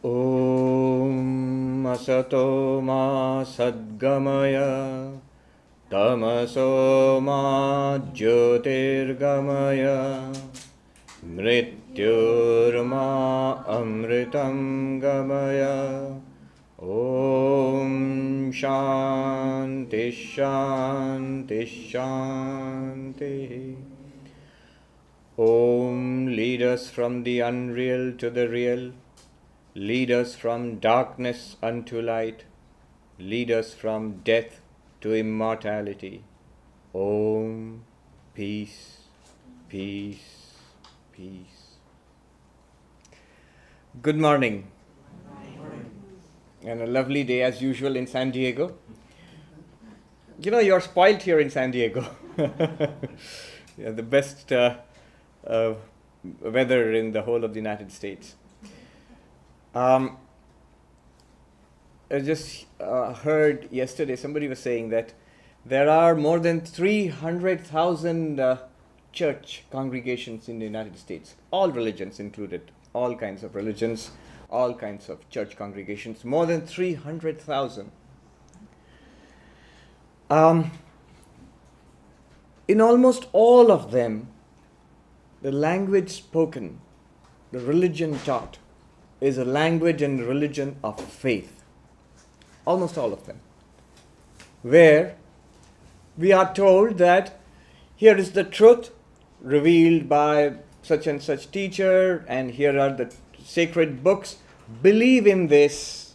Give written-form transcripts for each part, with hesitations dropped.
Om Asato Ma Sadgamaya Tamaso Ma Jyotirgamaya Mrityurma Amritam Gamaya. Om Shanti Shanti Shanti. Om, lead us from the unreal to the real. Lead us from darkness unto light. Lead us from death to immortality. Om, peace, peace, peace. Good morning. And a lovely day as usual in San Diego. You know, you're spoiled here in San Diego. Yeah, the best weather in the whole of the United States. I just heard yesterday somebody was saying that there are more than 300,000 church congregations in the United States, all religions included, all kinds of religions, all kinds of church congregations, more than 300,000. In almost all of them, the language spoken, the religion taught, is a language and religion of faith. Almost all of them. Where we are told that here is the truth revealed by such and such teacher, and here are the sacred books. Believe in this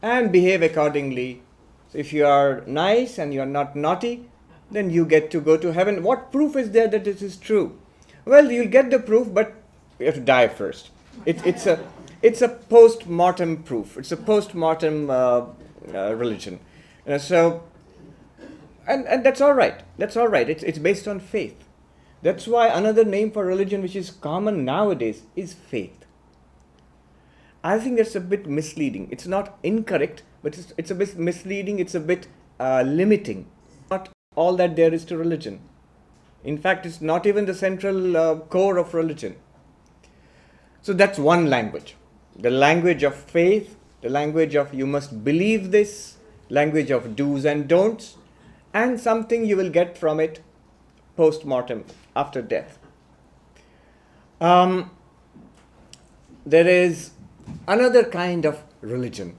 and behave accordingly. So if you are nice and you are not naughty, then you get to go to heaven. What proof is there that this is true? Well, you'll get the proof, but you have to die first. It's a post-mortem proof. It's a post-mortem religion. And that's all right. That's all right. It's based on faith. That's why another name for religion, which is common nowadays, is faith. I think that's a bit misleading. It's not incorrect, but it's a bit misleading. It's a bit limiting. Not all that there is to religion. In fact, it's not even the central core of religion. So that's one language. The language of faith, the language of you must believe this, language of do's and don'ts, and something you will get from it post-mortem, after death. There is another kind of religion.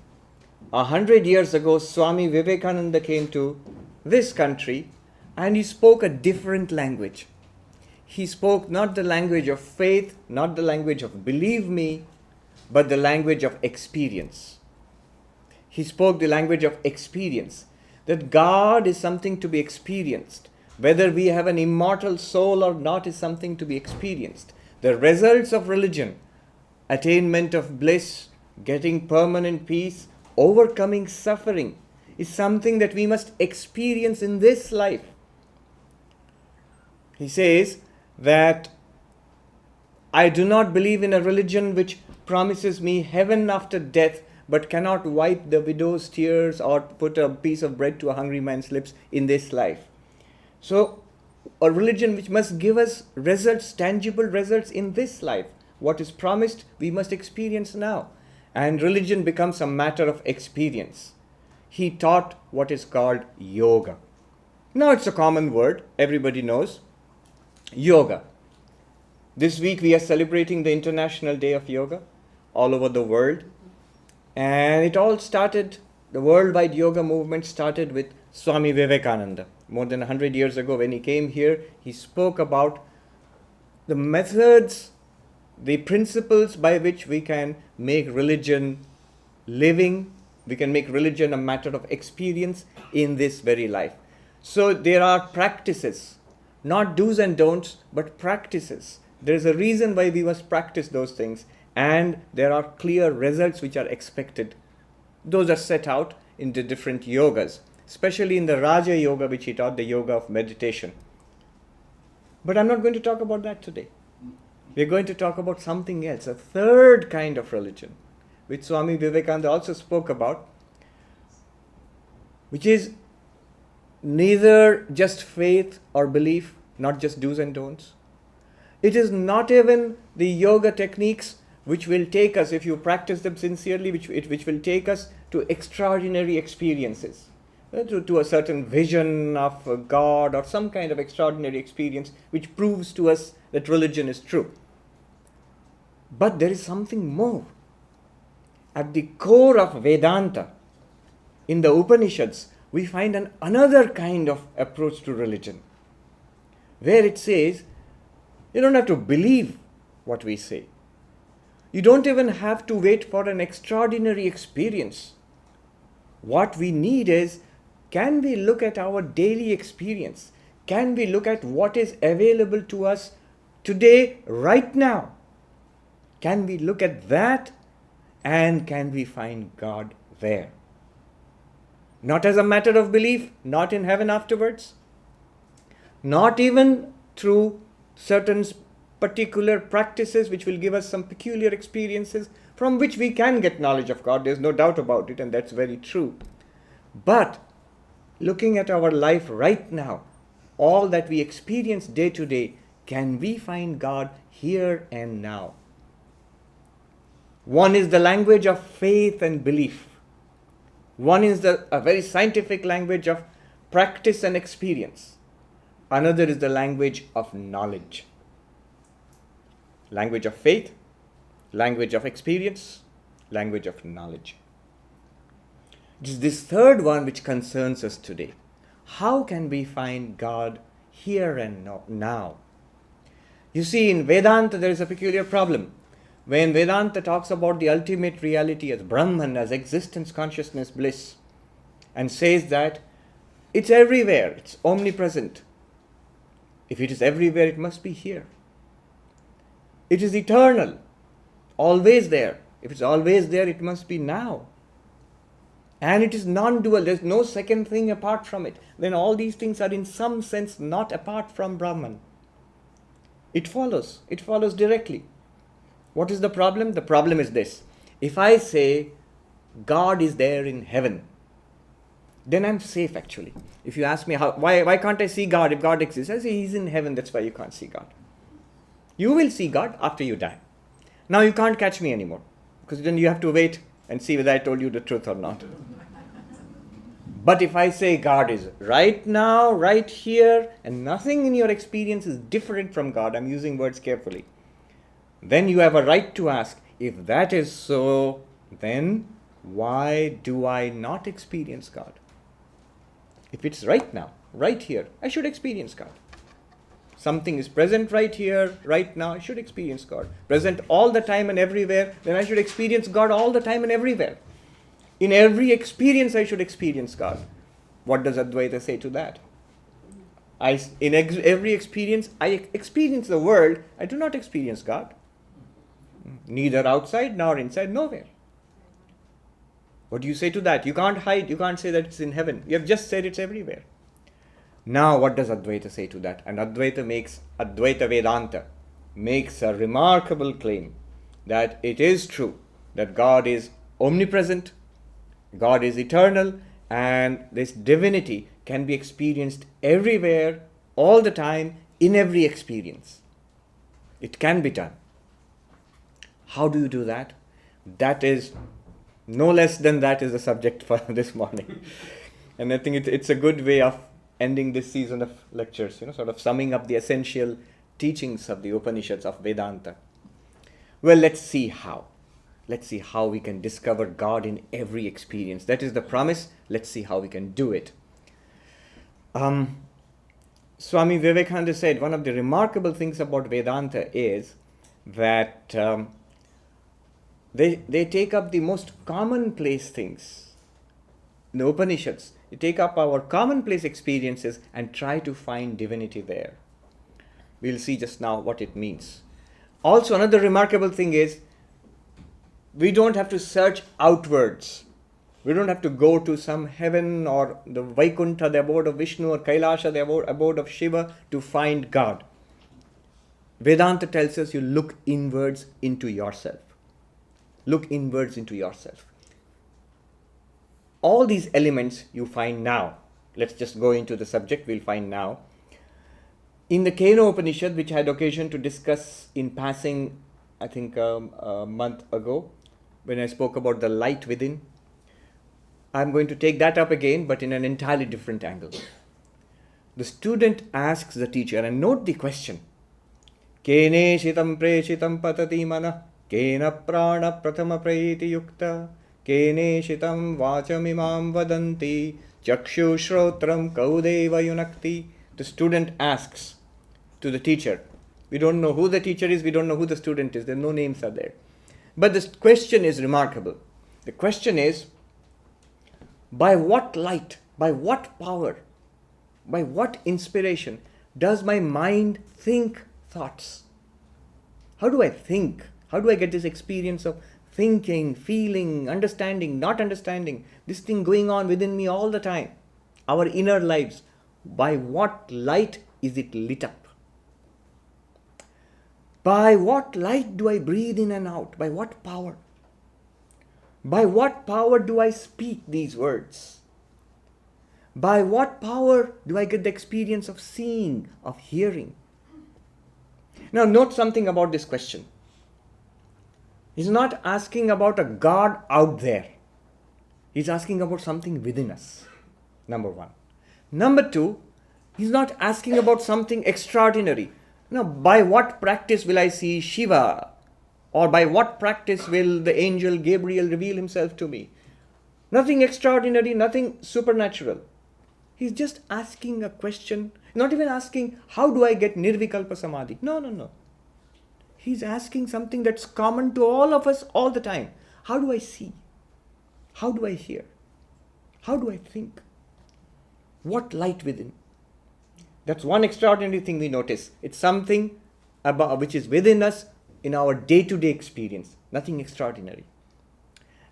100 years ago, Swami Vivekananda came to this country and he spoke a different language. He spoke not the language of faith, not the language of believe me, but the language of experience. He spoke the language of experience, that God is something to be experienced. Whether we have an immortal soul or not is something to be experienced. The results of religion, attainment of bliss, getting permanent peace, overcoming suffering, is something that we must experience in this life. He says that I do not believe in a religion which promises me heaven after death but cannot wipe the widow's tears or put a piece of bread to a hungry man's lips in this life. So, a religion which must give us results, tangible results in this life. What is promised, we must experience now. And religion becomes a matter of experience. He taught what is called yoga. Now it's a common word, everybody knows. Yoga. This week we are celebrating the International Day of Yoga all over the world. And it all started, the worldwide yoga movement started with Swami Vivekananda. More than 100 years ago when he came here, he spoke about the methods, the principles by which we can make religion living, we can make religion a matter of experience in this very life. So there are practices, not do's and don'ts, but practices. There is a reason why we must practice those things, and there are clear results which are expected. Those are set out in the different yogas, especially in the Raja Yoga, which he taught, the yoga of meditation. But I'm not going to talk about that today. We're going to talk about something else, a third kind of religion, which Swami Vivekananda also spoke about, which is neither just faith or belief, not just do's and don'ts. It is not even the yoga techniques which will take us, if you practice them sincerely, which will take us to extraordinary experiences, to a certain vision of a God or some kind of extraordinary experience which proves to us that religion is true. But there is something more. At the core of Vedanta, in the Upanishads, we find another kind of approach to religion, where it says, you don't have to believe what we say. You don't even have to wait for an extraordinary experience. What we need is, can we look at our daily experience? Can we look at what is available to us today, right now? Can we look at that, and can we find God there? Not as a matter of belief, not in heaven afterwards, not even through certain particular practices which will give us some peculiar experiences from which we can get knowledge of God. There's no doubt about it, and that's very true. But looking at our life right now, all that we experience day to day, can we find God here and now? One is the language of faith and belief. One is a very scientific language of practice and experience. Another is the language of knowledge. Language of faith, language of experience, language of knowledge. It is this third one which concerns us today. How can we find God here and now? You see, in Vedanta there is a peculiar problem. When Vedanta talks about the ultimate reality as Brahman, as existence, consciousness, bliss, and says that it's everywhere, it's omnipresent. If it is everywhere, it must be here. It is eternal, always there. If it's always there, it must be now. And it is non-dual, there's no second thing apart from it. Then all these things are in some sense not apart from Brahman. It follows directly. What is the problem? The problem is this. If I say God is there in heaven, then I'm safe actually. If you ask me why can't I see God if God exists? I say He's in heaven, that's why you can't see God. You will see God after you die. Now you can't catch me anymore, because then you have to wait and see whether I told you the truth or not. But if I say God is right now, right here, and nothing in your experience is different from God, I'm using words carefully, then you have a right to ask, if that is so, then why do I not experience God? If it's right now, right here, I should experience God. Something is present right here, right now, I should experience God. Present all the time and everywhere, then I should experience God all the time and everywhere. In every experience, I should experience God. What does Advaita say to that? Every experience, I experience the world, I do not experience God. Neither outside nor inside, nowhere. What do you say to that? You can't hide, you can't say that it's in heaven. You have just said it's everywhere. Now what does Advaita say to that? And Advaita Vedanta makes a remarkable claim that it is true that God is omnipresent, God is eternal, and this divinity can be experienced everywhere, all the time, in every experience. It can be done. How do you do that? That is, no less than that is the subject for this morning. And I think it's a good way of ending this season of lectures, sort of summing up the essential teachings of the Upanishads of Vedanta. Well, let's see how. Let's see how we can discover God in every experience. That is the promise. Let's see how we can do it. Swami Vivekananda said one of the remarkable things about Vedanta is that they take up the most commonplace things. In the Upanishads, they take up our commonplace experiences and try to find divinity there. We'll see just now what it means. Also, another remarkable thing is, we don't have to search outwards. We don't have to go to some heaven or the Vaikuntha, the abode of Vishnu, or Kailasha, the abode of Shiva, to find God. Vedanta tells us you look inwards into yourself. Look inwards into yourself. All these elements you find now. Let's just go into the subject we'll find now. In the Kena Upanishad, which I had occasion to discuss in passing I think a month ago, when I spoke about the light within. I'm going to take that up again, but in an entirely different angle. The student asks the teacher, and note the question. Kene shitam preshitam patati mana, kena prana prathama prayiti yukta, kene shitam vachamimam vadanti, chakshu shrotram kaudeva yunakti. The student asks to the teacher. We don't know who the teacher is, we don't know who the student is, there no names are there. But this question is remarkable. The question is, by what light, by what power, by what inspiration does my mind think thoughts? How do I think? How do I get this experience of thinking, feeling, understanding, not understanding, this thing going on within me all the time? Our inner lives. By what light is it lit up? By what light do I breathe in and out? By what power? By what power do I speak these words? By what power do I get the experience of seeing, of hearing? Now note something about this question. He's not asking about a God out there. He's asking about something within us. Number one. Number two, he's not asking about something extraordinary. Now, by what practice will I see Shiva? Or by what practice will the angel Gabriel reveal himself to me? Nothing extraordinary, nothing supernatural. He's just asking a question, not even asking, how do I get Nirvikalpa Samadhi? No. He's asking something that's common to all of us all the time. How do I see? How do I hear? How do I think? What light within? That's one extraordinary thing we notice. It's something about which is within us in our day-to-day experience. Nothing extraordinary.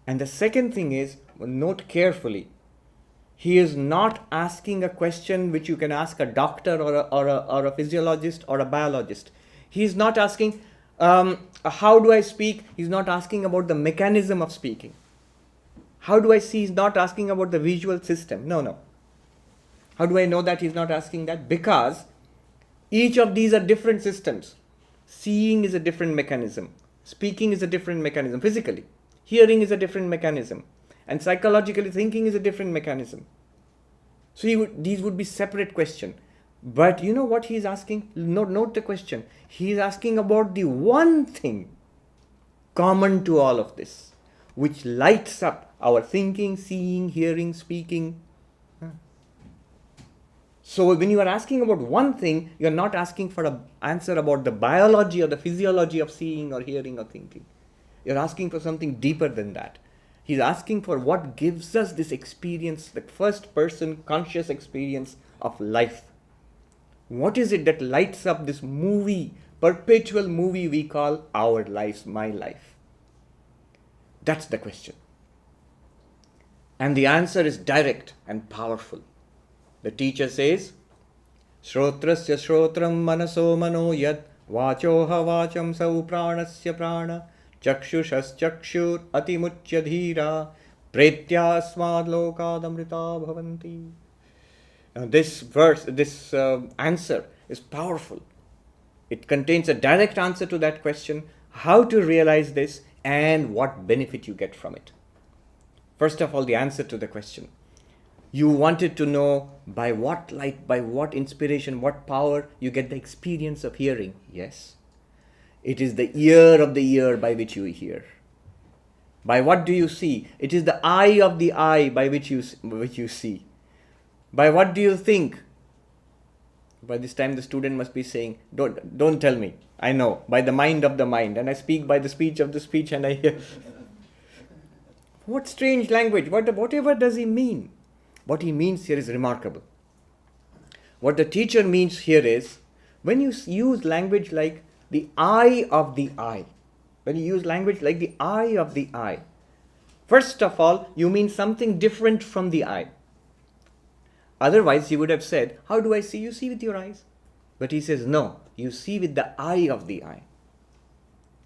And the second thing is, note carefully, he is not asking a question which you can ask a doctor or a physiologist or a biologist. He is not asking, how do I speak? He's not asking about the mechanism of speaking. How do I see? He's not asking about the visual system. No. How do I know that he's not asking that? Because each of these are different systems. Seeing is a different mechanism. Speaking is a different mechanism physically. Hearing is a different mechanism. And psychologically thinking is a different mechanism. So these would be separate questions. But you know what he's asking? Note the question. He's asking about the one thing common to all of this, which lights up our thinking, seeing, hearing, speaking. So when you are asking about one thing, you are not asking for an answer about the biology or the physiology of seeing or hearing or thinking. You are asking for something deeper than that. He's asking for what gives us this experience, the first person conscious experience of life. What is it that lights up this movie, perpetual movie we call our lives, my life? That's the question. And the answer is direct and powerful. The teacher says, Shrotrasya shrotram manaso mano yad vachoha vacham sau pranasya prana chakshushas chakshur atimuchya dhira pretyasmad lokadamrita bhavanti. Now this answer is powerful. It contains a direct answer to that question, how to realize this and what benefit you get from it. First of all, the answer to the question. You wanted to know by what light, by what inspiration, what power you get the experience of hearing. Yes. It is the ear of the ear by which you hear. By what do you see? It is the eye of the eye by which you see. By what do you think? By this time the student must be saying, don't tell me. I know. By the mind of the mind. And I speak by the speech of the speech and I hear. What strange language. Whatever does he mean? What he means here is remarkable. What the teacher means here is, when you use language like the eye of the eye, when you use language like the eye of the eye, first of all, you mean something different from the eye. Otherwise, he would have said, how do I see? You see with your eyes. But he says, no, you see with the eye of the eye.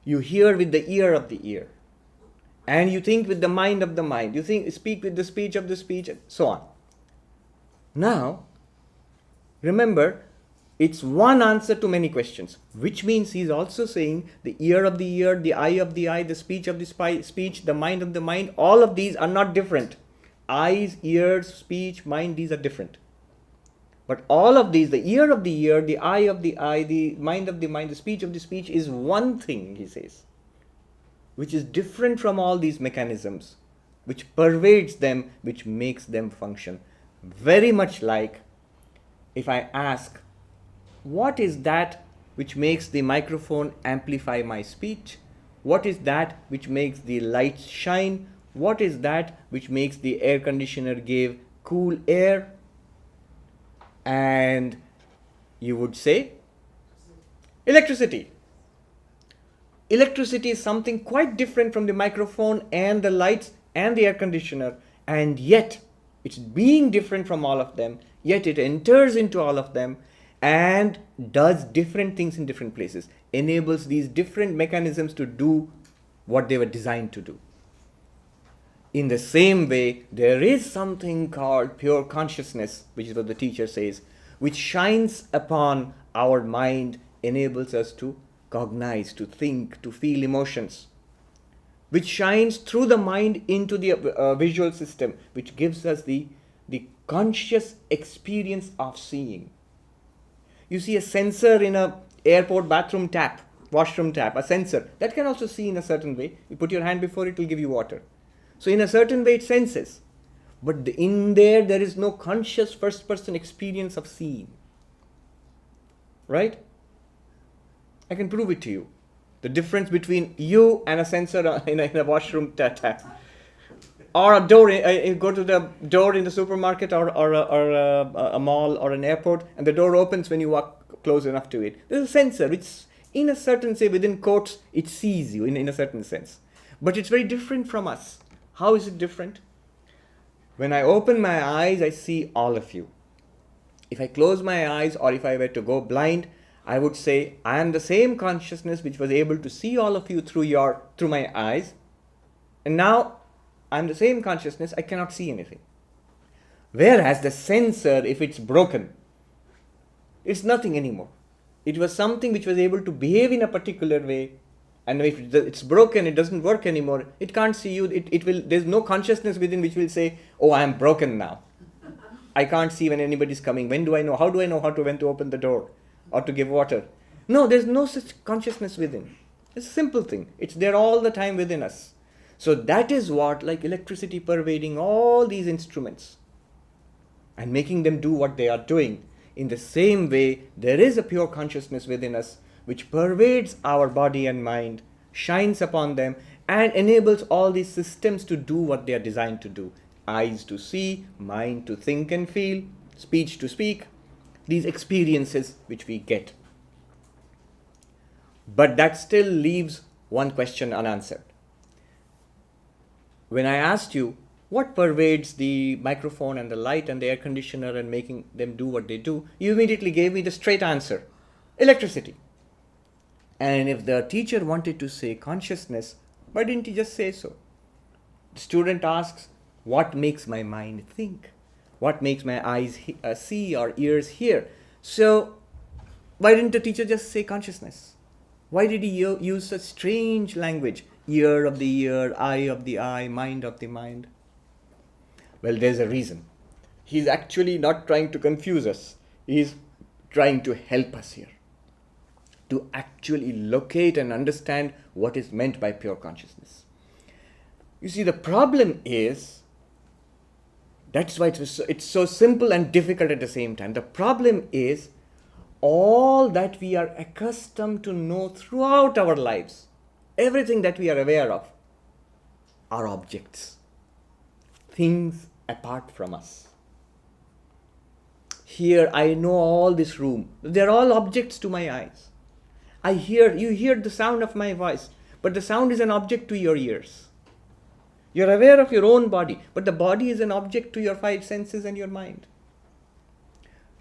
You hear with the ear of the ear. And you think with the mind of the mind. You speak with the speech of the speech, and so on. Now, remember, It's one answer to many questions, which means he's also saying the ear of the ear, the eye of the eye, the speech of the speech, the mind of the mind, all of these are not different. Eyes, ears, speech, mind, these are different. But all of these, the ear of the ear, the eye of the eye, the mind of the mind, the speech of the speech is one thing, he says, which is different from all these mechanisms, which pervades them, which makes them function. Very much like if I ask, what is that which makes the microphone amplify my speech? What is that which makes the lights shine? What is that which makes the air conditioner give cool air? And you would say, electricity. Electricity is something quite different from the microphone and the lights and the air conditioner, and yet it's being different from all of them, yet it enters into all of them and does different things in different places, enables these different mechanisms to do what they were designed to do. In the same way, there is something called pure consciousness, which is what the teacher says, which shines upon our mind, enables us to cognize, to think, to feel emotions, which shines through the mind into the visual system, which gives us the conscious experience of seeing. You see a sensor in a airport bathroom tap, washroom tap, a sensor, that can also see in a certain way. You put your hand before it, will give you water. So in a certain way it senses. But in there is no conscious first person experience of seeing. Right? I can prove it to you. The difference between you and a sensor in a washroom tap. Or a door, you go to the door in the supermarket or a mall or an airport, and the door opens when you walk close enough to it. There's a sensor which, in a certain, say within quotes, it sees you in a certain sense. But it's very different from us. How is it different? When I open my eyes, I see all of you. If I close my eyes, or if I were to go blind, I would say I am the same consciousness which was able to see all of you through my eyes, and now I am the same consciousness, I cannot see anything. Whereas the sensor, if it's broken, it's nothing anymore. It was something which was able to behave in a particular way, and if it's broken, it doesn't work anymore. It can't see you. There's no consciousness within which will say, oh, I am broken now. I can't see when anybody's coming. When do I know? How do I know when to open the door or to give water? No, there's no such consciousness within. It's a simple thing. It's there all the time within us. So that is what, like electricity pervading all these instruments and making them do what they are doing. In the same way, there is a pure consciousness within us which pervades our body and mind, shines upon them, and enables all these systems to do what they are designed to do. Eyes to see, mind to think and feel, speech to speak, these experiences which we get. But that still leaves one question unanswered. When I asked you, what pervades the microphone and the light and the air conditioner and making them do what they do, you immediately gave me the straight answer, electricity. And if the teacher wanted to say consciousness, why didn't he just say so? The student asks, what makes my mind think? What makes my eyes see or ears hear? So why didn't the teacher just say consciousness? Why did he use such strange language? Ear of the ear, eye of the eye, mind of the mind. Well, there's a reason. He's actually not trying to confuse us. He's trying to help us here, to actually locate and understand what is meant by pure consciousness. You see, the problem is, that's why it's so simple and difficult at the same time. The problem is all that we are accustomed to know throughout our lives, everything that we are aware of, are objects, things apart from us. Here I know all this room. They're all objects to my eyes. You hear the sound of my voice, but the sound is an object to your ears. You're aware of your own body, but the body is an object to your five senses and your mind.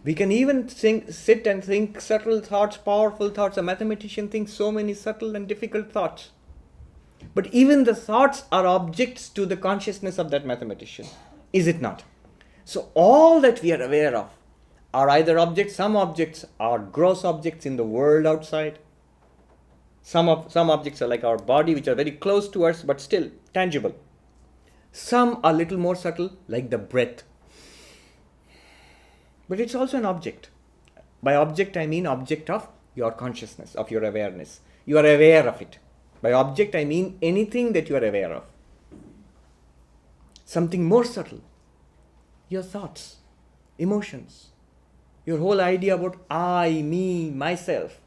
We can even sit and think subtle thoughts, powerful thoughts. A mathematician thinks so many subtle and difficult thoughts. But even the thoughts are objects to the consciousness of that mathematician. Is it not? So all that we are aware of are either objects. Some objects are gross objects in the world outside. Some objects are like our body, which are very close to us but still tangible. Some are little more subtle, like the breath. But it's also an object. By object, I mean object of your consciousness, of your awareness. You are aware of it. By object, I mean anything that you are aware of. Something more subtle. Your thoughts, emotions, your whole idea about I, me, myself.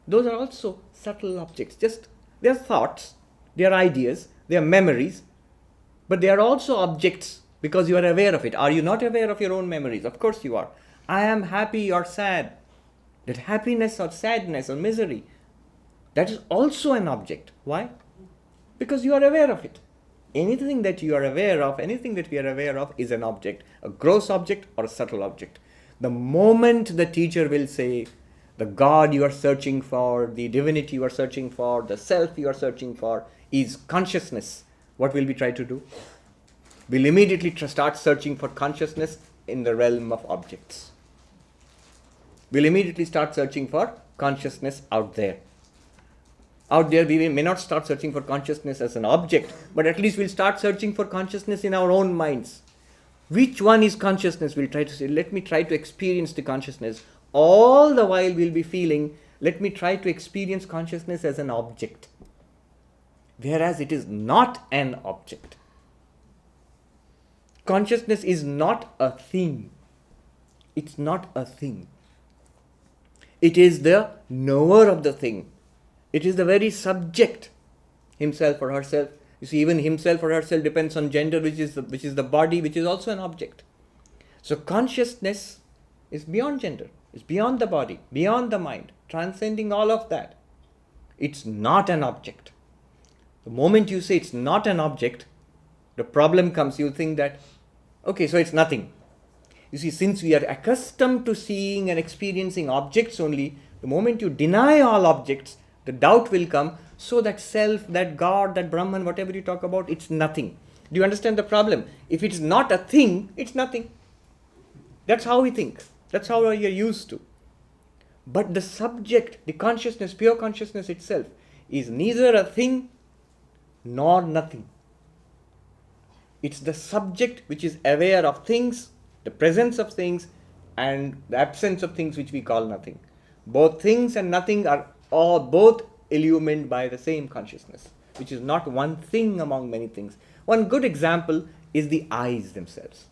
Those are also subtle objects. Just, they are thoughts, they are ideas, they are memories, but they are also objects because you are aware of it. Are you not aware of your own memories? Of course you are. I am happy or sad. That happiness or sadness or misery, that is also an object. Why? Because you are aware of it. Anything that you are aware of, anything that we are aware of is an object, a gross object or a subtle object. The moment the teacher will say, the God you are searching for, the divinity you are searching for, the self you are searching for is consciousness, what will we try to do? We'll immediately start searching for consciousness in the realm of objects. We'll immediately start searching for consciousness out there. Out there, we may not start searching for consciousness as an object, but at least we'll start searching for consciousness in our own minds. Which one is consciousness? We'll try to say, let me try to experience the consciousness. All the while we'll be feeling, let me try to experience consciousness as an object. Whereas it is not an object. Consciousness is not a thing. It's not a thing. It is the knower of the thing. It is the very subject, himself or herself. You see, even himself or herself depends on gender, which is the body, which is also an object. So consciousness is beyond gender, is beyond the body, beyond the mind, transcending all of that. It's not an object. The moment you say it's not an object, the problem comes. You think that, okay, so it's nothing. You see, since we are accustomed to seeing and experiencing objects only, the moment you deny all objects, the doubt will come. So that self, that God, that Brahman, whatever you talk about, it's nothing. Do you understand the problem? If it's not a thing, it's nothing. That's how we think. That's how we are used to. But the subject, the consciousness, pure consciousness itself, is neither a thing nor nothing. It's the subject which is aware of things, the presence of things, and the absence of things which we call nothing. Both things and nothing are all both illumined by the same consciousness, which is not one thing among many things. One good example is the eyes themselves.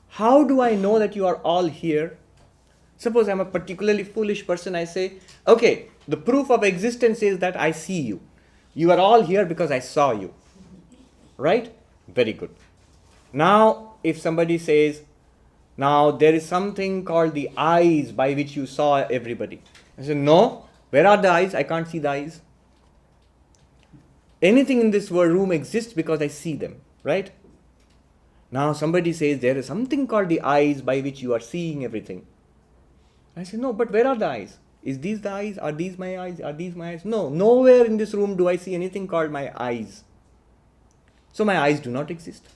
How do I know that you are all here? Suppose I'm a particularly foolish person. I say, okay, the proof of existence is that I see you. You are all here because I saw you. Right? Very good. Now, if somebody says, now there is something called the eyes by which you saw everybody. I say, no. Where are the eyes? I can't see the eyes. Anything in this room exists because I see them. Right? Now somebody says there is something called the eyes by which you are seeing everything. I say, no, but where are the eyes? Is these the eyes? Are these my eyes? Are these my eyes? No, nowhere in this room do I see anything called my eyes. So my eyes do not exist.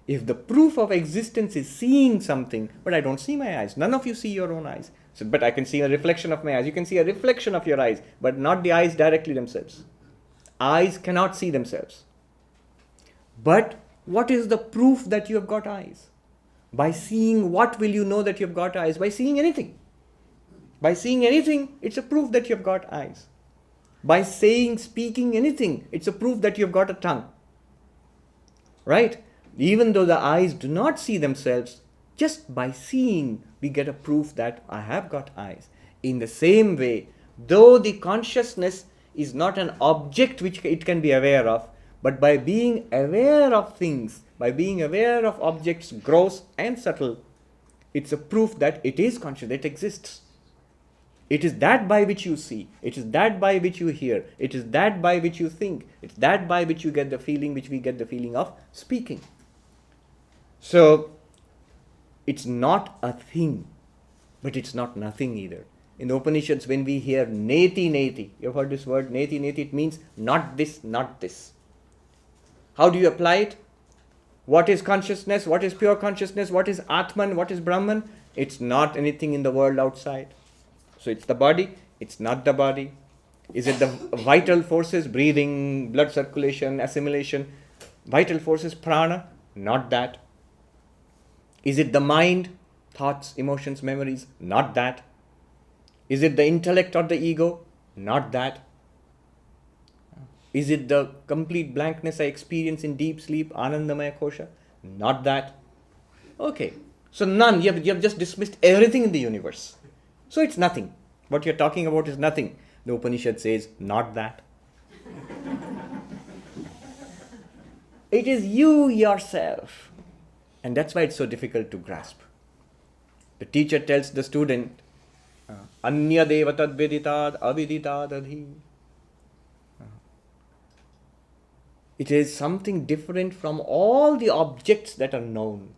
If the proof of existence is seeing something, but I don't see my eyes. None of you see your own eyes. So, but I can see a reflection of my eyes. You can see a reflection of your eyes, but not the eyes directly themselves. Eyes cannot see themselves. But what is the proof that you have got eyes? By seeing what will you know that you have got eyes? By seeing anything. By seeing anything, it's a proof that you have got eyes. By speaking anything, it's a proof that you have got a tongue. Right? Even though the eyes do not see themselves, just by seeing, we get a proof that I have got eyes. In the same way, though the consciousness is not an object which it can be aware of, but by being aware of things, by being aware of objects gross and subtle, it's a proof that it is conscious, it exists. It is that by which you see, it is that by which you hear, it is that by which you think, it's that by which you get the feeling, which we get the feeling of speaking. So, it's not a thing, but it's not nothing either. In the Upanishads, when we hear neti neti, you've heard this word neti neti, it means not this, not this. How do you apply it? What is consciousness? What is pure consciousness? What is Atman? What is Brahman? It's not anything in the world outside. So it's the body, it's not the body. Is it the vital forces, breathing, blood circulation, assimilation, vital forces, prana? Not that. Is it the mind, thoughts, emotions, memories? Not that. Is it the intellect or the ego? Not that. Is it the complete blankness I experience in deep sleep, Anandamaya Kosha? Not that. Okay. So none. You have just dismissed everything in the universe. So it's nothing. What you're talking about is nothing. The Upanishad says, not that. It is you yourself. And that's why it's so difficult to grasp. The teacher tells the student, Anya devatad viditad aviditad adhi. It is something different from all the objects that are known.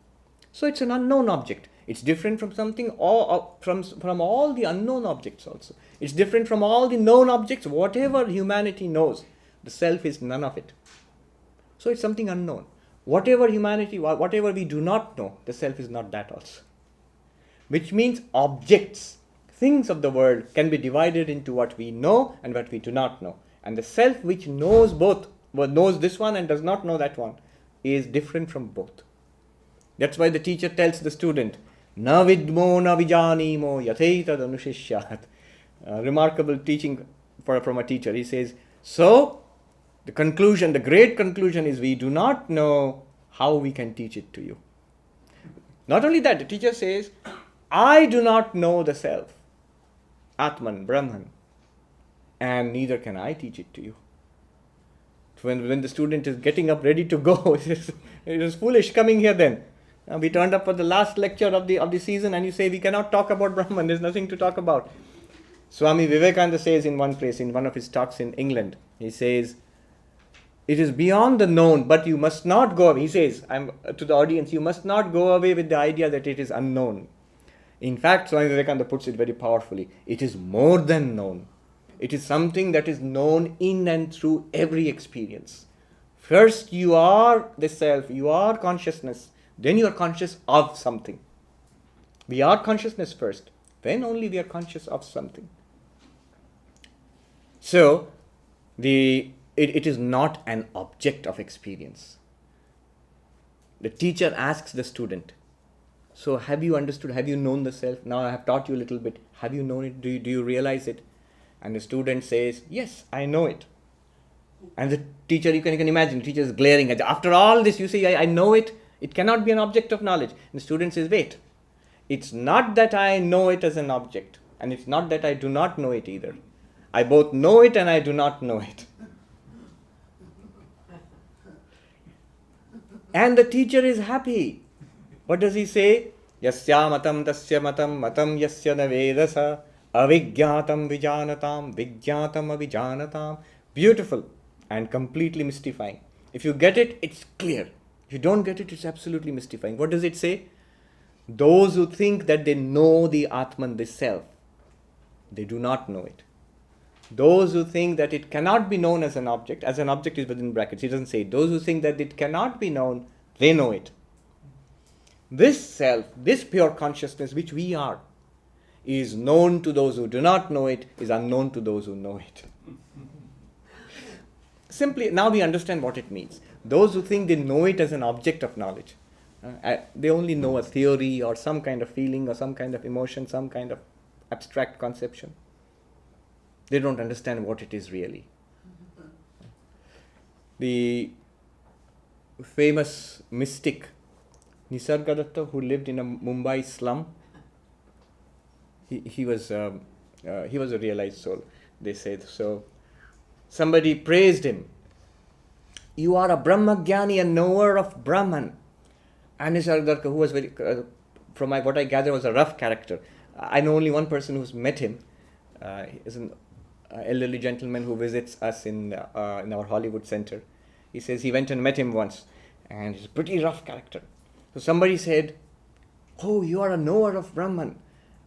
So it's an unknown object. It's different from something, from all the unknown objects also. It's different from all the known objects, whatever humanity knows. The self is none of it. So it's something unknown. Whatever humanity, whatever we do not know, the self is not that also. Which means objects, things of the world can be divided into what we know and what we do not know. And the self which knows both, knows this one and does not know that one, is different from both. That's why the teacher tells the student, Na vidmo na vijanimo yatheitad anushishyat. Remarkable teaching from a teacher. He says, so the conclusion, the great conclusion is we do not know how we can teach it to you. Not only that, the teacher says, I do not know the self, Atman, Brahman, and neither can I teach it to you. When the student is getting up ready to go, it is foolish coming here then. We turned up for the last lecture of the season and you say we cannot talk about Brahman, there's nothing to talk about. Swami Vivekananda says in one place, in one of his talks in England, he says, it is beyond the known, but you must not go away. He says to the audience, you must not go away with the idea that it is unknown. In fact, Swami Vivekananda puts it very powerfully. It is more than known. It is something that is known in and through every experience. First, you are the self, you are consciousness. Then you are conscious of something. We are consciousness first. Then only we are conscious of something. So, it is not an object of experience. The teacher asks the student, so have you understood, have you known the self? Now I have taught you a little bit. Have you known it? Do you realize it? And the student says, yes, I know it. And the teacher, you can imagine, the teacher is glaring at you. After all this, you say, I know it. It cannot be an object of knowledge. And the student says, wait, it's not that I know it as an object. And it's not that I do not know it either. I both know it and I do not know it. And the teacher is happy. What does he say? Yasya matam tasya matam matam yasya na vedasa avijñātam vijānatam vijñātam avijānatam. Beautiful and completely mystifying. If you get it, it's clear. If you don't get it, it's absolutely mystifying. What does it say? Those who think that they know the Atman, the self, they do not know it. Those who think that it cannot be known as an object is within brackets. He doesn't say it. Those who think that it cannot be known, they know it. This self, this pure consciousness which we are, is known to those who do not know it, is unknown to those who know it. Simply, now we understand what it means. Those who think they know it as an object of knowledge, they only know a theory or some kind of feeling or some kind of emotion, some kind of abstract conception. They don't understand what it is really. The famous mystic Nisargadatta, who lived in a Mumbai slum, he was a realized soul, they said. So somebody praised him. You are a Brahmagyani, a knower of Brahman. And Nisargadatta, who was very, from what I gather, was a rough character. I know only one person who's met him. He's an elderly gentleman who visits us in our Hollywood Center. He says he went and met him once, and he's a pretty rough character. So somebody said, oh, you are a knower of Brahman.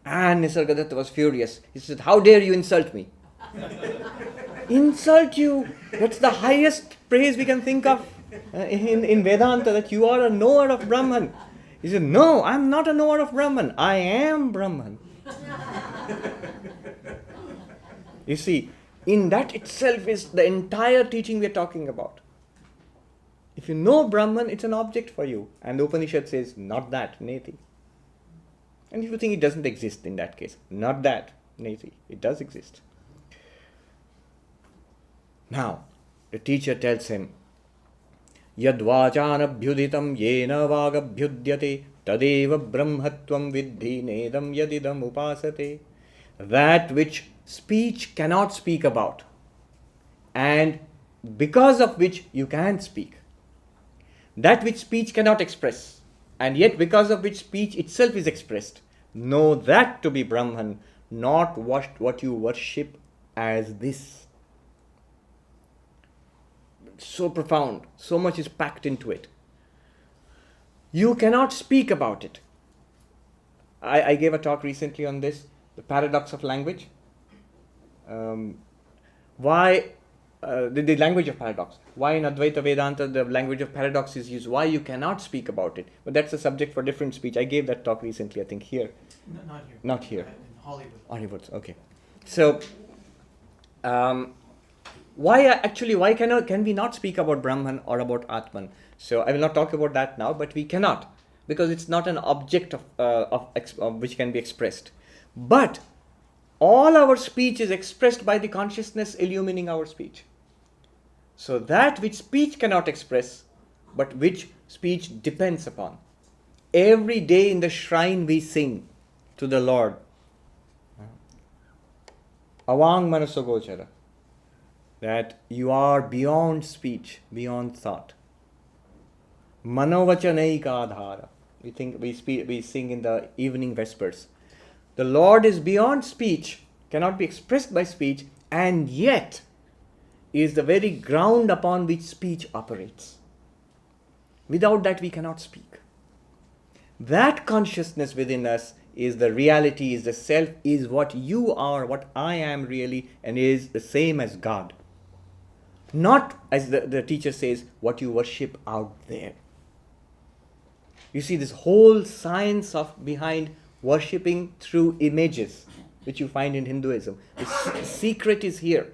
And Nisargadatta was furious. He said, how dare you insult me? Insult you? That's the highest praise we can think of. in Vedanta that you are a knower of Brahman. He said, no, I'm not a knower of Brahman. I am Brahman. You see, in that itself is the entire teaching we are talking about. If you know Brahman, it's an object for you. And the Upanishad says, not that, neti. And if you think it doesn't exist in that case, not that, neti. It does exist. Now, the teacher tells him, Yad vachanabhyuditam yena vagabhyudyate tadeva brahmatvam vidhi nedam yadidam upasate. That which speech cannot speak about, and because of which you can speak. That which speech cannot express, and yet because of which speech itself is expressed. Know that to be Brahman, not what you worship as this. So profound, so much is packed into it. You cannot speak about it. I gave a talk recently on this, the paradox of language. Why the language of paradox? Why in Advaita Vedanta the language of paradox is used? Why you cannot speak about it? But that's a subject for different speech. I gave that talk recently, I think here. No, not here. Not here. In Hollywood. Hollywood, okay. So, why can we not speak about Brahman or about Atman? So I will not talk about that now, but we cannot, because it's not an object of which can be expressed. But all our speech is expressed by the consciousness illumining our speech. So that which speech cannot express, but which speech depends upon. Every day in the shrine we sing to the Lord. Avang manasogochara. That you are beyond speech, beyond thought. Manovachanaika adhara. We sing in the evening vespers. The Lord is beyond speech, cannot be expressed by speech, and yet is the very ground upon which speech operates. Without that we cannot speak. That consciousness within us is the reality, is the self, is what you are, what I am really, and is the same as God. Not, as the teacher says, what you worship out there. You see, this whole science behind worshipping through images, which you find in Hinduism. The secret is here.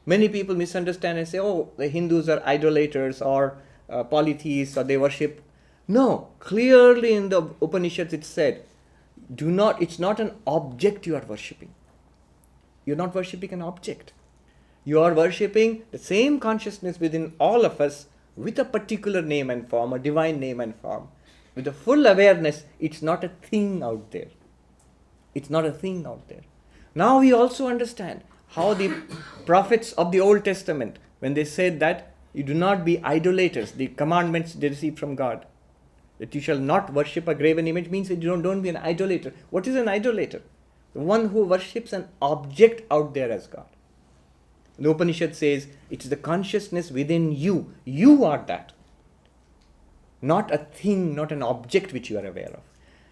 Many people misunderstand and say, oh, the Hindus are idolaters or polytheists, or they worship. No, clearly in the Upanishads it said, it's not an object you are worshipping. You're not worshipping an object. You are worshipping the same consciousness within all of us with a particular name and form, a divine name and form. With a full awareness, it's not a thing out there. It's not a thing out there. Now we also understand how the prophets of the Old Testament, when they said that you do not be idolaters, the commandments they received from God, that you shall not worship a graven image, means that you don't be an idolater. What is an idolater? The one who worships an object out there as God. The Upanishad says it is the consciousness within you. You are that. Not a thing, not an object which you are aware of.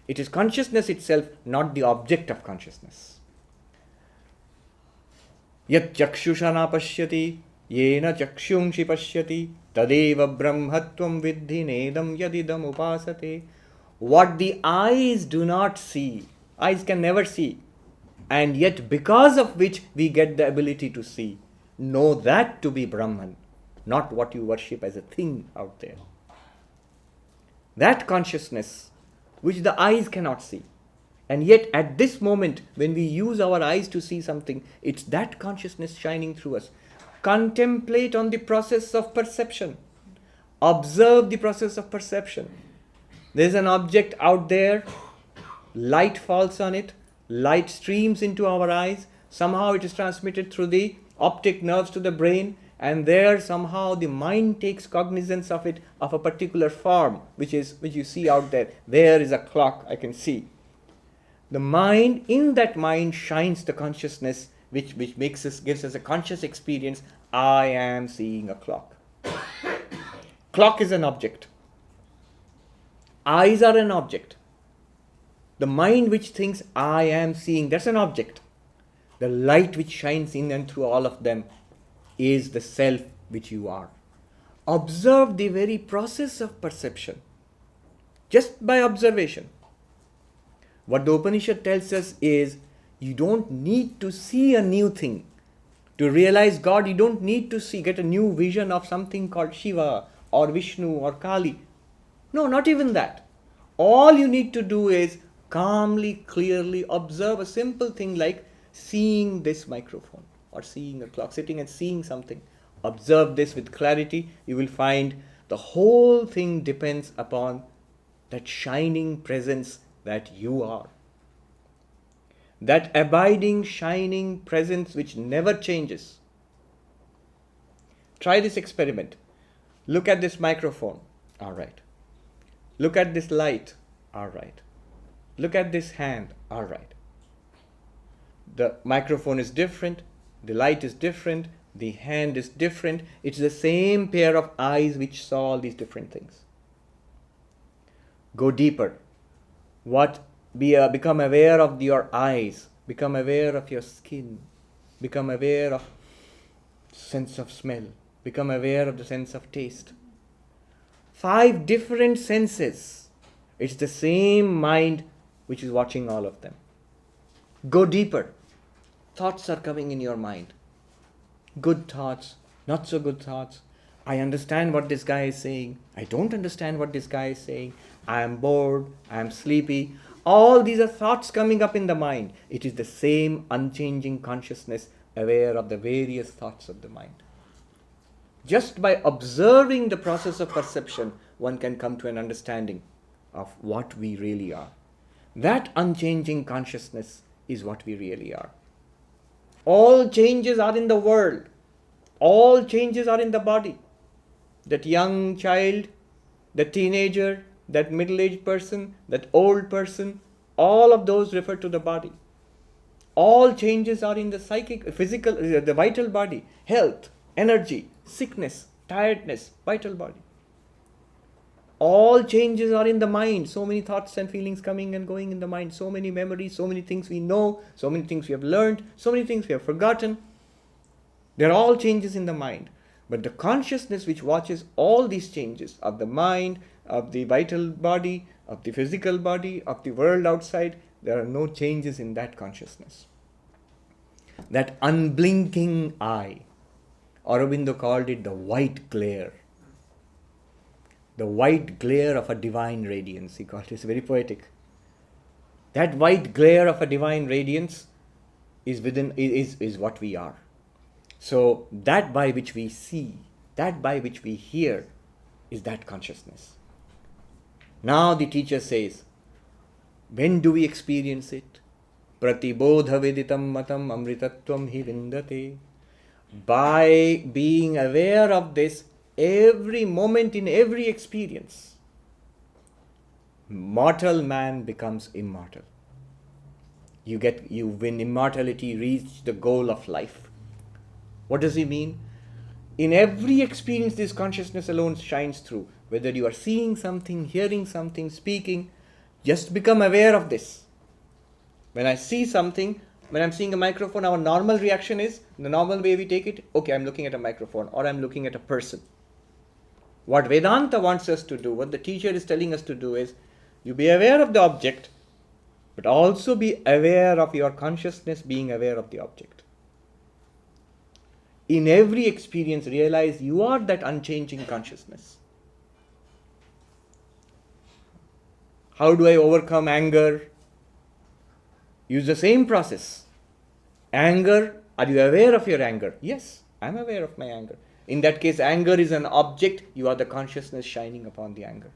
It is consciousness itself, not the object of consciousness. Yat chakshusha pashyati, yena chakshungshi pashyati, tadeva brahmatvam vidhi nedam yadidam upasate. What the eyes do not see, eyes can never see, and yet because of which we get the ability to see. Know that to be Brahman, not what you worship as a thing out there. That consciousness which the eyes cannot see. And yet at this moment when we use our eyes to see something, it's that consciousness shining through us. Contemplate on the process of perception. Observe the process of perception. There's an object out there, light falls on it, light streams into our eyes, somehow it is transmitted through the optic nerves to the brain, and there somehow the mind takes cognizance of it, of a particular form, which you see out there. There is a clock, I can see. The mind, in that mind shines the consciousness which gives us a conscious experience. I am seeing a clock. Clock is an object. Eyes are an object. The mind which thinks I am seeing, that's an object. The light which shines in and through all of them is the self which you are. observe the very process of perception, just by observation. What the Upanishad tells us is, you don't need to see a new thing. To realize God, you don't need to get a new vision of something called Shiva or Vishnu or Kali. No, not even that. All you need to do is calmly, clearly observe a simple thing like seeing this microphone or seeing a clock, sitting and seeing something. Observe this with clarity. You will find the whole thing depends upon that shining presence that you are. That abiding, shining presence which never changes. Try this experiment. Look at this microphone. All right. Look at this light. All right. Look at this hand. All right. The microphone is different. The light is different. The hand is different. It's the same pair of eyes which saw all these different things. Go deeper. Become aware of your eyes. Become aware of your skin. Become aware of sense of smell. Become aware of the sense of taste. 5 different senses. It's the same mind which is watching all of them. Go deeper. Thoughts are coming in your mind. Good thoughts, not so good thoughts. I understand what this guy is saying. I don't understand what this guy is saying. I am bored. I am sleepy. All these are thoughts coming up in the mind. It is the same unchanging consciousness aware of the various thoughts of the mind. Just by observing the process of perception, one can come to an understanding of what we really are. That unchanging consciousness is what we really are. All changes are in the world. All changes are in the body. That young child, the teenager, that middle-aged person, that old person, all of those refer to the body. All changes are in the psychic, physical, the vital body, health, energy, sickness, tiredness, vital body. All changes are in the mind. So many thoughts and feelings coming and going in the mind. So many memories, so many things we know, so many things we have learned, so many things we have forgotten. They're all changes in the mind. But the consciousness which watches all these changes of the mind, of the vital body, of the physical body, of the world outside, there are no changes in that consciousness. That unblinking eye. Aurobindo called it the white glare. The white glare of a divine radiance, he called it. It's very poetic. That white glare of a divine radiance is what we are. So that by which we see, that by which we hear, is that consciousness. Now the teacher says, when do we experience it? Pratibodha viditam matam amritatvam hi vindate. By being aware of this every moment in every experience, mortal man becomes immortal. When immortality reaches the goal of life. What does he mean? In every experience, this consciousness alone shines through. Whether you are seeing something, hearing something, speaking, just become aware of this. When I see something, when I'm seeing a microphone, our normal reaction is, the normal way we take it, okay, I'm looking at a microphone or I'm looking at a person. What Vedanta wants us to do, what the teacher is telling us to do is, you be aware of the object, but also be aware of your consciousness being aware of the object. In every experience, realize you are that unchanging consciousness. How do I overcome anger? Use the same process. Anger, are you aware of your anger? Yes, I'm aware of my anger. In that case, anger is an object. You are the consciousness shining upon the anger.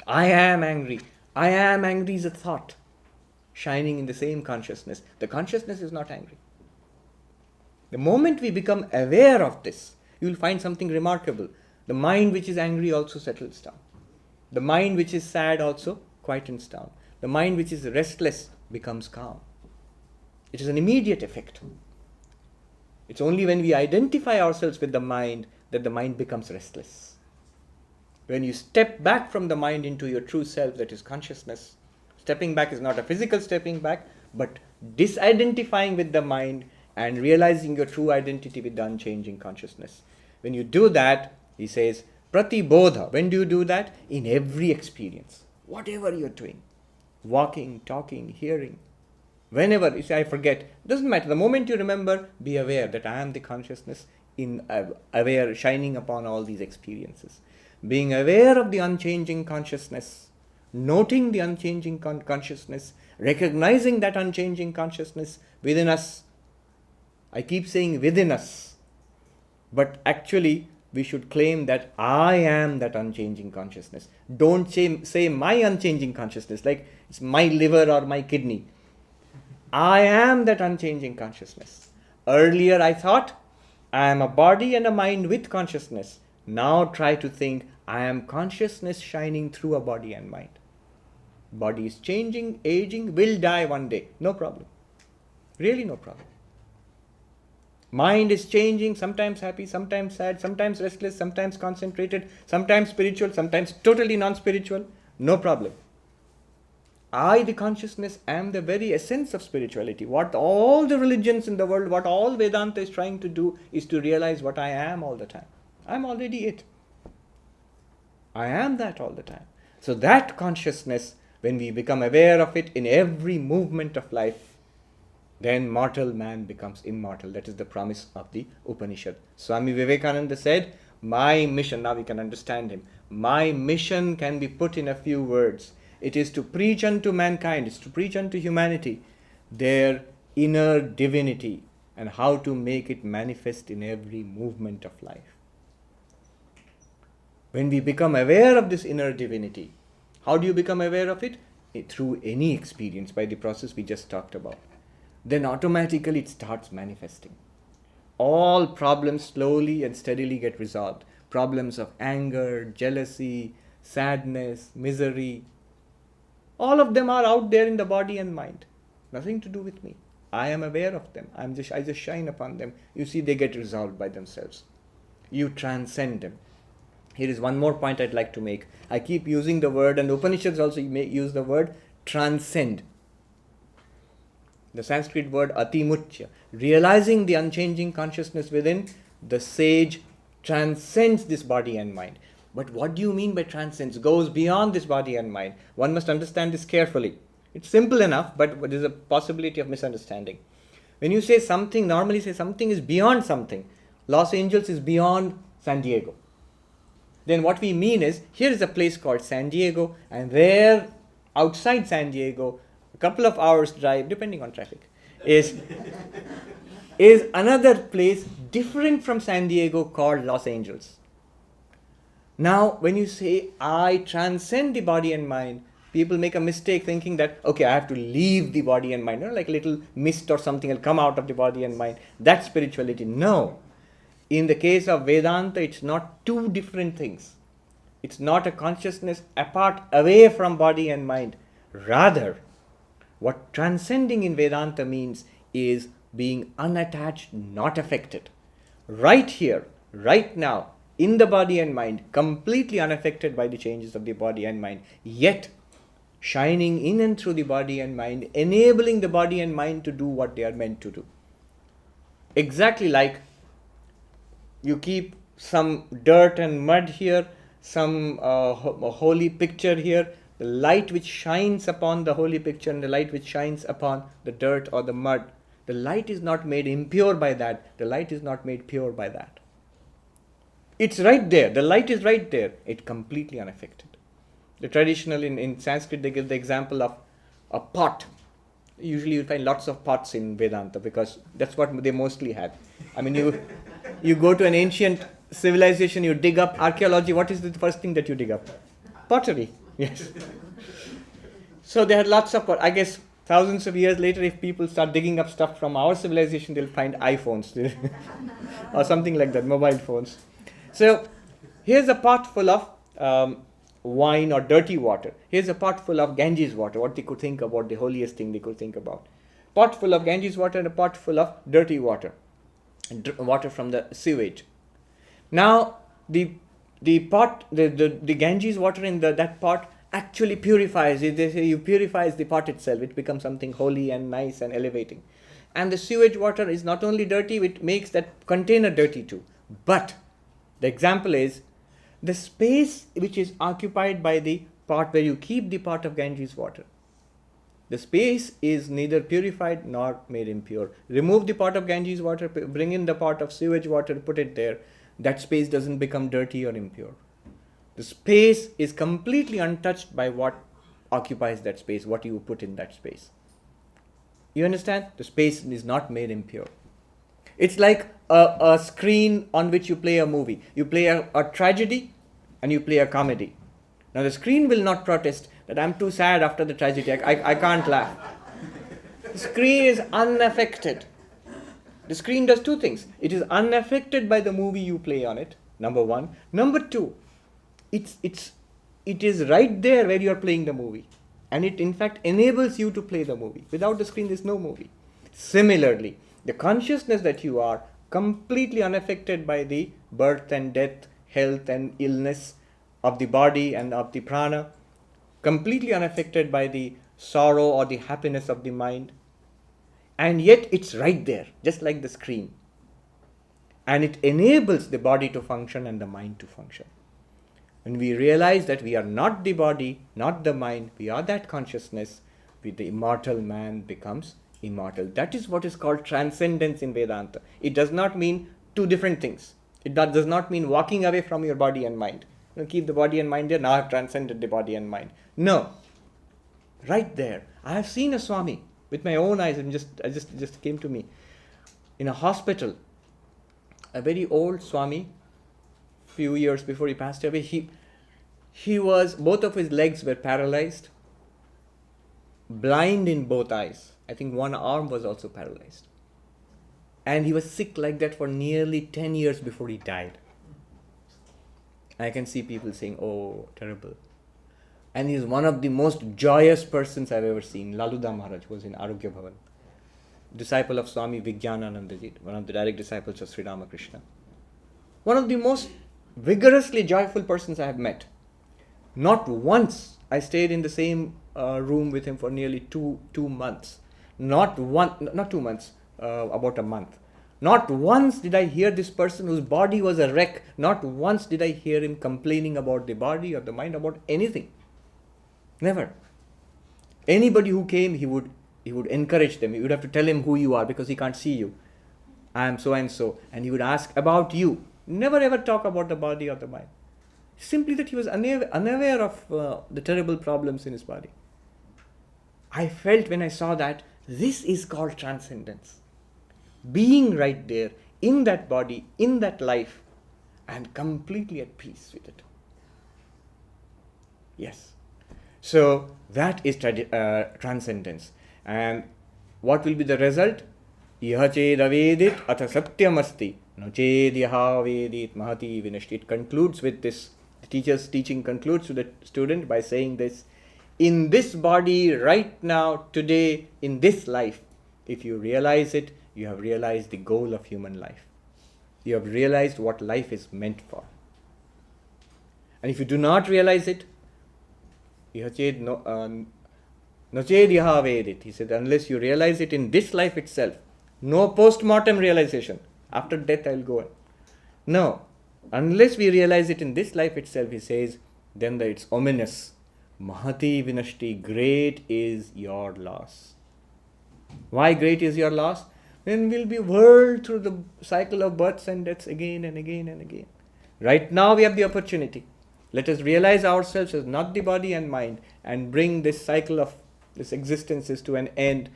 I am angry. I am angry is a thought shining in the same consciousness. The consciousness is not angry. The moment we become aware of this, you will find something remarkable. The mind which is angry also settles down. The mind which is sad also quietens down. The mind which is restless becomes calm. It is an immediate effect. It's only when we identify ourselves with the mind that the mind becomes restless. When you step back from the mind into your true self, that is consciousness. Stepping back is not a physical stepping back, but disidentifying with the mind and realizing your true identity with the unchanging consciousness. When you do that, he says, pratibodha. When do you do that? In every experience. Whatever you're doing. Walking, talking, hearing. Whenever you say, I forget, doesn't matter. The moment you remember, be aware that I am the consciousness aware, shining upon all these experiences. Being aware of the unchanging consciousness, noting the unchanging consciousness, recognizing that unchanging consciousness within us. I keep saying within us, but actually we should claim that I am that unchanging consciousness. Don't say my unchanging consciousness, like it's my liver or my kidney. I am that unchanging consciousness. Earlier I thought I am a body and a mind with consciousness. Now try to think I am consciousness shining through a body and mind. Body is changing, aging, will die one day. No problem. Really no problem. Mind is changing, sometimes happy, sometimes sad, sometimes restless, sometimes concentrated, sometimes spiritual, sometimes totally non-spiritual. No problem. I, the consciousness, am the very essence of spirituality. What all the religions in the world, what all Vedanta is trying to do is to realize what I am all the time. I'm already it. I am that all the time. So that consciousness, when we become aware of it in every movement of life, then mortal man becomes immortal. That is the promise of the Upanishad. Swami Vivekananda said, my mission, now we can understand him, my mission can be put in a few words. It is to preach unto mankind, it's to preach unto humanity their inner divinity and how to make it manifest in every movement of life. When we become aware of this inner divinity, how do you become aware of it? Through any experience, by the process we just talked about. Then automatically it starts manifesting. All problems slowly and steadily get resolved. Problems of anger, jealousy, sadness, misery, all of them are out there in the body and mind. Nothing to do with me. I am aware of them. I just shine upon them. You see, they get resolved by themselves. You transcend them. Here is one more point I'd like to make. I keep using the word, and Upanishads also use the word transcend. The Sanskrit word atimuchya. Realizing the unchanging consciousness within, the sage transcends this body and mind. But what do you mean by transcends? Goes beyond this body and mind. One must understand this carefully. It's simple enough, but there's a possibility of misunderstanding. When you say something, normally say something is beyond something. Los Angeles is beyond San Diego. Then what we mean is, here is a place called San Diego, and there, outside San Diego, a couple of hours drive, depending on traffic, is another place different from San Diego called Los Angeles. Now, when you say, I transcend the body and mind, people make a mistake thinking that, okay, I have to leave the body and mind, like a little mist or something will come out of the body and mind. That's spirituality. No. In the case of Vedanta, it's not two different things. It's not a consciousness apart, away from body and mind. Rather, what transcending in Vedanta means is being unattached, not affected. Right here, right now, in the body and mind, completely unaffected by the changes of the body and mind, yet shining in and through the body and mind, enabling the body and mind to do what they are meant to do. Exactly like you keep some dirt and mud here, some holy picture here, the light which shines upon the holy picture and the light which shines upon the dirt or the mud, the light is not made impure by that, the light is not made pure by that. It's right there. The light is right there. It's completely unaffected. The traditional in Sanskrit, they give the example of a pot. Usually you find lots of pots in Vedanta because that's what they mostly had. I mean, you go to an ancient civilization, you dig up archaeology. What is the first thing that you dig up? Pottery. Yes. So they had lots of pot. I guess thousands of years later, if people start digging up stuff from our civilization, they'll find iPhones or something like that, mobile phones. So here's a pot full of wine or dirty water. Here's a pot full of Ganges water, what they could think about, the holiest thing they could think about. Pot full of Ganges water and a pot full of dirty water, water from the sewage. Now the pot, the Ganges water in that pot actually purifies it. They say you purifies the pot itself. It becomes something holy and nice and elevating. And the sewage water is not only dirty, it makes that container dirty too. But The example is the space which is occupied by the pot where you keep the pot of Ganges water. The space is neither purified nor made impure. Remove the pot of Ganges water, bring in the pot of sewage water, put it there. That space doesn't become dirty or impure. The space is completely untouched by what occupies that space, what you put in that space. You understand? The space is not made impure. It's like a screen on which you play a movie. You play a tragedy and you play a comedy. Now the screen will not protest that I'm too sad after the tragedy, I can't laugh. The screen is unaffected. The screen does two things. It is unaffected by the movie you play on it, number one. Number two, it is right there where you are playing the movie. And it in fact enables you to play the movie. Without the screen, there's no movie. Similarly, the consciousness that you are completely unaffected by the birth and death, health and illness of the body and of the prana, completely unaffected by the sorrow or the happiness of the mind. And yet it's right there, just like the screen. And it enables the body to function and the mind to function. When we realize that we are not the body, not the mind, we are that consciousness, the immortal man becomes immortal. That is what is called transcendence in Vedanta. It does not mean two different things. It does not mean walking away from your body and mind. Keep the body and mind there, now I've transcended the body and mind. No. Right there. I have seen a Swami with my own eyes, and just came to me. In a hospital, a very old Swami, few years before he passed away, he was, both of his legs were paralyzed, blind in both eyes. I think one arm was also paralyzed. And he was sick like that for nearly 10 years before he died. I can see people saying, oh, terrible. And he is one of the most joyous persons I've ever seen. Laluda Maharaj was in Arogya Bhavan, disciple of Swami Vivekananda, one of the direct disciples of Sri Ramakrishna. One of the most vigorously joyful persons I have met. Not once I stayed in the same room with him for nearly two months. Not 2 months, about a month. Not once did I hear this person whose body was a wreck. Not once did I hear him complaining about the body or the mind, about anything. Never. Anybody who came, he would encourage them. You would have to tell him who you are because he can't see you. I am so and so. And he would ask about you. Never ever talk about the body or the mind. Simply that he was unaware of the terrible problems in his body. I felt when I saw that, this is called transcendence. Being right there, in that body, in that life, and completely at peace with it. Yes. So that is transcendence. And what will be the result? Iha ched avedit atha satyam asti, no ched yaha vedit mahati vinashti. It concludes with this. The teacher's teaching concludes to the student by saying this. In this body, right now, today, in this life, if you realize it, you have realized the goal of human life. You have realized what life is meant for. And if you do not realize it, he said, unless you realize it in this life itself, no post-mortem realization. After death, I'll go. No. Unless we realize it in this life itself, he says, then it's ominous. Mahati vinashti, great is your loss. Why great is your loss? Then we'll be whirled through the cycle of births and deaths again and again and again. Right now we have the opportunity. Let us realize ourselves as not the body and mind and bring this cycle of this existences to an end.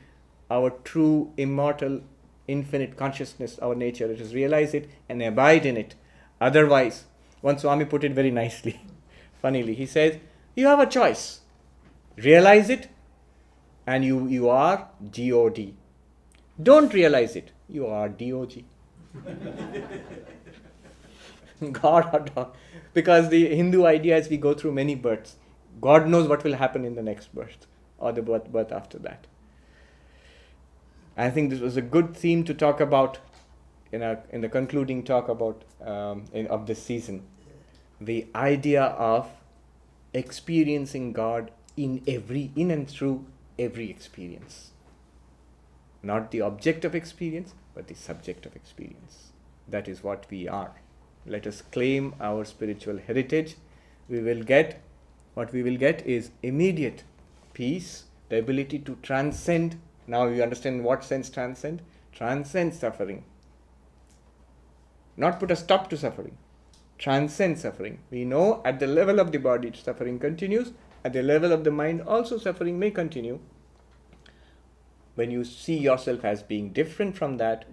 Our true, immortal, infinite consciousness, our nature. Let us realize it and abide in it. Otherwise, one Swami put it very nicely, funnily. He says, you have a choice. Realize it and you are God. Don't realize it. You are DOG. God or dog. Because the Hindu idea is we go through many births. God knows what will happen in the next birth or the birth after that. I think this was a good theme to talk about in the concluding talk about of this season. The idea of experiencing God in and through every experience. Not the object of experience, but the subject of experience. That is what we are. Let us claim our spiritual heritage. We will get, what we will get is immediate peace, the ability to transcend. Now you understand in what sense transcend? Transcend suffering. Not put a stop to suffering. Transcend suffering. We know at the level of the body suffering continues, at the level of the mind also suffering may continue. When you see yourself as being different from that,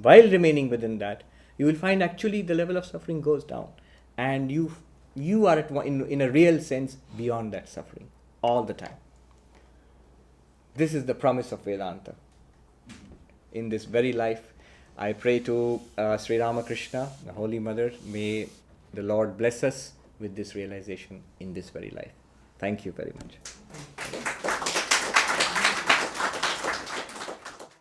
while remaining within that, you will find actually the level of suffering goes down, and you are in a real sense beyond that suffering all the time. This is the promise of Vedanta. In this very life, I pray to Sri Ramakrishna, the Holy Mother, may the Lord bless us with this realization in this very life. Thank you very much.